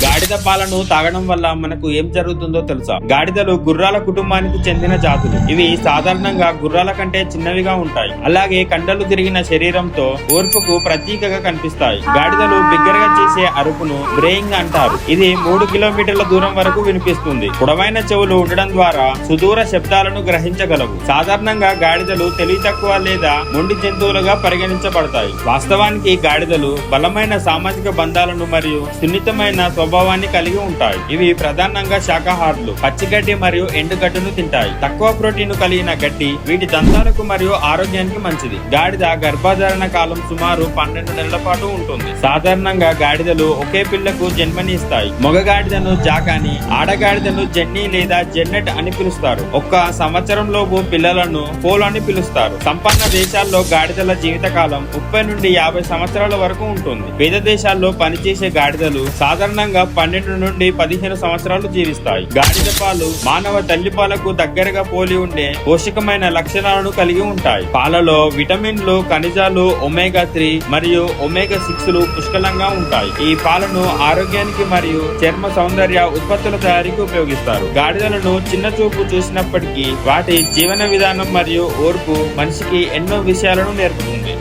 గాడిద పాలను తాగడం వల్ల మనకు ఏం జరుగుతుందో తెలుసా? గాడిదలు గుర్రాల కుటుంబానికి చెందిన జాతులు. ఇవి సాధారణంగా గుర్రాల కంటే చిన్నవిగా ఉంటాయి. అలాగే కండలు తిరిగిన శరీరంతో ఓర్పుకు ప్రతీకగా కనిపిస్తాయి. గాడిదలు బిగ్గరగా చేసే అరుపును బ్రేయింగ్ అంటారు. ఇది 3 కిలోమీటర్ల దూరం వరకు వినిపిస్తుంది. పొడవైన చెవులు ఉండడం ద్వారా సుదూర శబ్దాలను గ్రహించగలవు. సాధారణంగా గాడిదలు తెలివి తక్కువ లేదా మొండి జంతువులుగా పరిగణించబడతాయి. వాస్తవానికి గాడిదలు బలమైన సామాజిక బంధాలను మరియు సున్నితమైన స్వభావాన్ని కలిగి ఉంటాయి. ఇవి ప్రధానంగా శాకాహారులు. పచ్చిగడ్డి మరియు ఎండుగడ్డును తింటాయి. తక్కువ ప్రోటీన్ కలిగిన గడ్డి వీటి దంతాలకు మరియు ఆరోగ్యానికి మంచిది. గాడిద గర్భధారణ కాలం సుమారు 12 నెలల పాటు ఉంటుంది. సాధారణంగా గాడిదలు ఒకే పిల్లకు జన్మని ఇస్తాయి. మగ గాడిదను జాక్ అని, ఆడగాడిదను జెన్నీ లేదా జెన్నెట్ అని పిలుస్తారు. ఒక్క సంవత్సరంలోపు పిల్లలను పోల్ అని పిలుస్తారు. సంపన్న దేశాల్లో గాడిదల జీవితకాలం 30 నుండి 50 సంవత్సరాల వరకు ఉంటుంది. పేద దేశాల్లో పనిచేసే గాడిదలు సాధారణంగా 12 నుండి 15 సంవత్సరాలు జీవిస్తాయి. గాడిద పాలు మానవ తల్లిపాలకు దగ్గరగా పోలి ఉండే పోషకమైన లక్షణాలను కలిగి ఉంటాయి. పాలలో విటమిన్లు, ఖనిజాలు, ఒమేగా 3 మరియు ఒమేగా 6లు పుష్కలంగా ఉంటాయి. ఈ పాలను ఆరోగ్యానికి మరియు చర్మ సౌందర్య ఉత్పత్తుల తయారీకి ఉపయోగిస్తారు. గాడిదలను చిన్న చూపు చూసినప్పటికీ వాటి జీవన విధానం మరియు ఓర్పు మనిషికి ఎన్నో విషయాలను నేర్పుతుంది.